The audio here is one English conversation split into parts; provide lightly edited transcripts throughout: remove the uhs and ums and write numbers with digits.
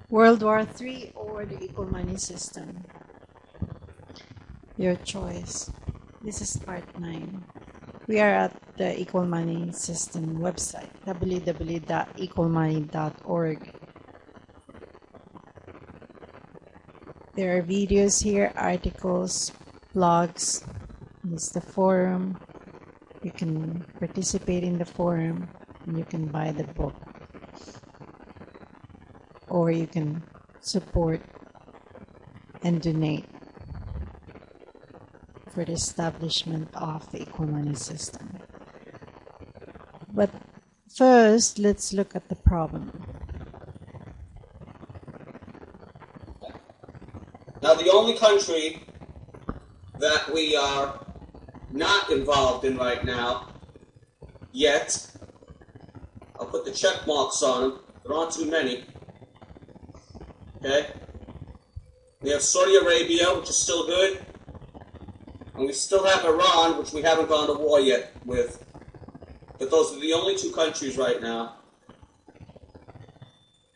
World War III or the equal money system? Your choice. This is part 9. We are at the equal money system website, www.equalmoney.org. There are videos here, articles, blogs. This is the forum. You can participate in the forum and you can buy the book. Or you can support and donate for the establishment of the equal money system. But first, let's look at the problem. Now, the only country that we are not involved in right now, yet, I'll put the check marks on them, there aren't too many, okay? We have Saudi Arabia, which is still good, and we still have Iran, which we haven't gone to war yet with. But those are the only two countries right now.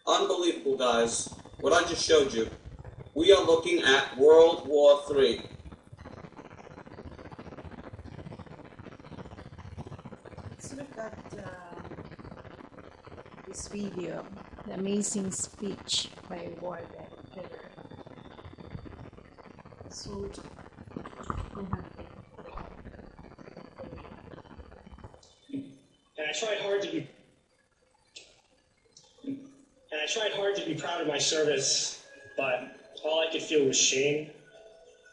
Unbelievable, guys. What I just showed you. We are looking at World War III. Let's look at this video, the amazing speech by war veteran. Soldier. And I tried hard to be proud of my service, but all I could feel was shame.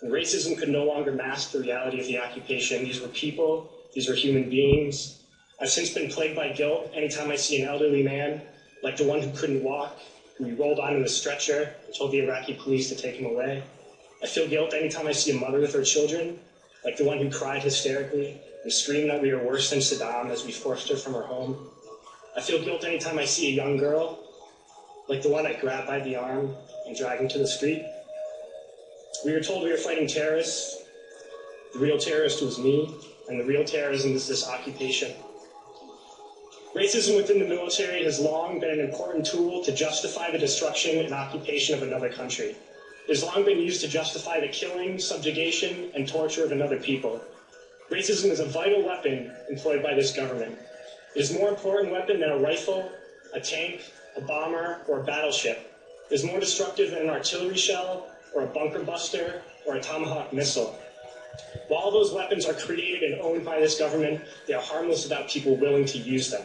And racism could no longer mask the reality of the occupation. These were people, these were human beings. I've since been plagued by guilt anytime I see an elderly man, like the one who couldn't walk, who we rolled onto a stretcher and told the Iraqi police to take him away. I feel guilt anytime I see a mother with her children, like the one who cried hysterically and screamed that we are worse than Saddam as we forced her from her home. I feel guilt anytime I see a young girl, like the one I grabbed by the arm and dragged into the street. We were told we were fighting terrorists. The real terrorist was me, and the real terrorism is this occupation. Racism within the military has long been an important tool to justify the destruction and occupation of another country. It has long been used to justify the killing, subjugation, and torture of another people. Racism is a vital weapon employed by this government. It is a more important weapon than a rifle, a tank, a bomber, or a battleship. It is more destructive than an artillery shell, or a bunker buster, or a Tomahawk missile. While those weapons are created and owned by this government, they are harmless without people willing to use them.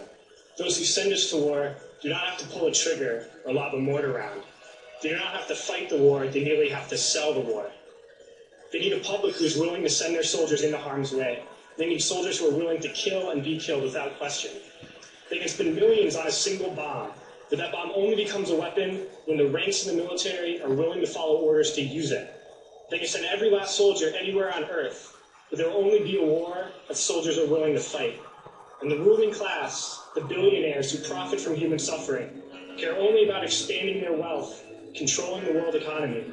Those who send us to war do not have to pull a trigger or lob a mortar round. They do not have to fight the war, they merely have to sell the war. They need a public who is willing to send their soldiers into harm's way. They need soldiers who are willing to kill and be killed without question. They can spend millions on a single bomb, but that bomb only becomes a weapon when the ranks in the military are willing to follow orders to use it. They can send every last soldier anywhere on earth, but there will only be a war if soldiers are willing to fight. And the ruling class, the billionaires who profit from human suffering, care only about expanding their wealth, controlling the world economy.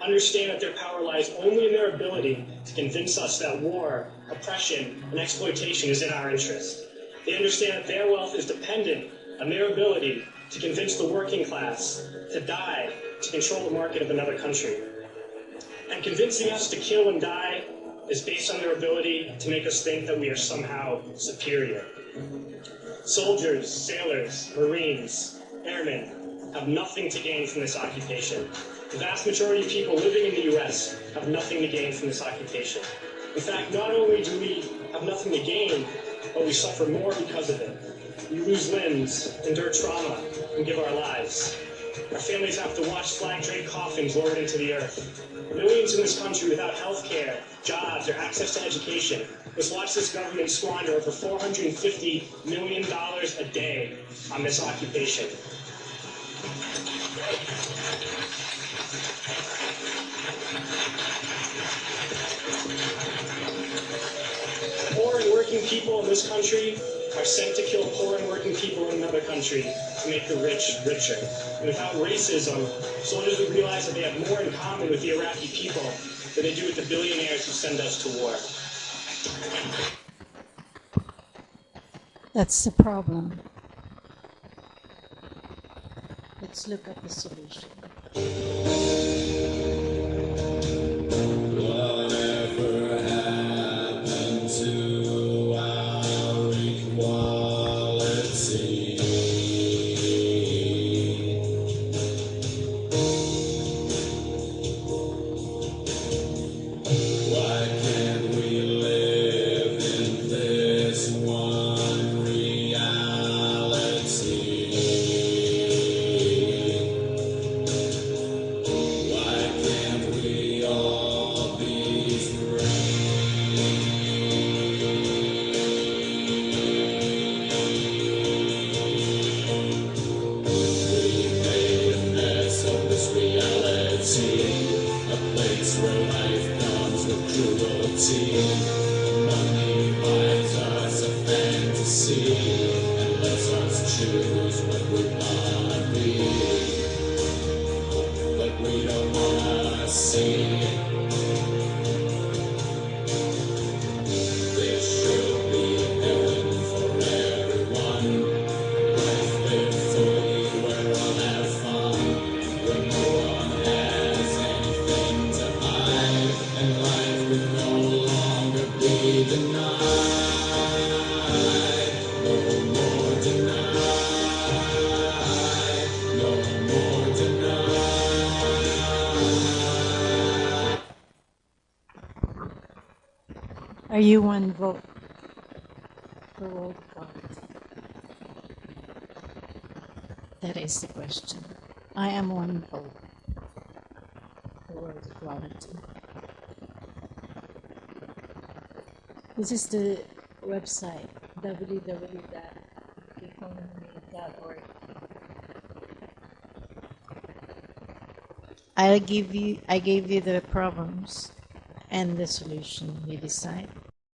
Understand that their power lies only in their ability to convince us that war, oppression, and exploitation is in our interest. They understand that their wealth is dependent on their ability to convince the working class to die to control the market of another country. And convincing us to kill and die is based on their ability to make us think that we are somehow superior. Soldiers, sailors, Marines, airmen have nothing to gain from this occupation. The vast majority of people living in the U.S. have nothing to gain from this occupation. In fact, not only do we have nothing to gain, but we suffer more because of it. We lose limbs, endure trauma, and give our lives. Our families have to watch flag-draped coffins lowered into the earth. Millions in this country without health care, jobs, or access to education must watch this government squander over $450 million a day on this occupation. Poor and working people in this country are sent to kill poor and working people in another country to make the rich richer. And without racism, soldiers would realize that they have more in common with the Iraqi people than they do with the billionaires who send us to war. That's the problem. Let's look at the solution. Whatever happened to our equality? Why can't we live in this one reality? Why can't we all be free? We made a mess of this reality, a place where life comes with cruelty. Money buys us a fantasy and lets us choose what we wanna be, but we don't wanna see. This should be heaven for everyone. Life lived fully where all have fun, where no one has anything to hide, and life will no longer be denied. No more denied. No more denied. Are you one vote for world equality? That is the question. I am one vote for world equality. This is the website www.economy.org. I gave you the problems and the solution. You decide.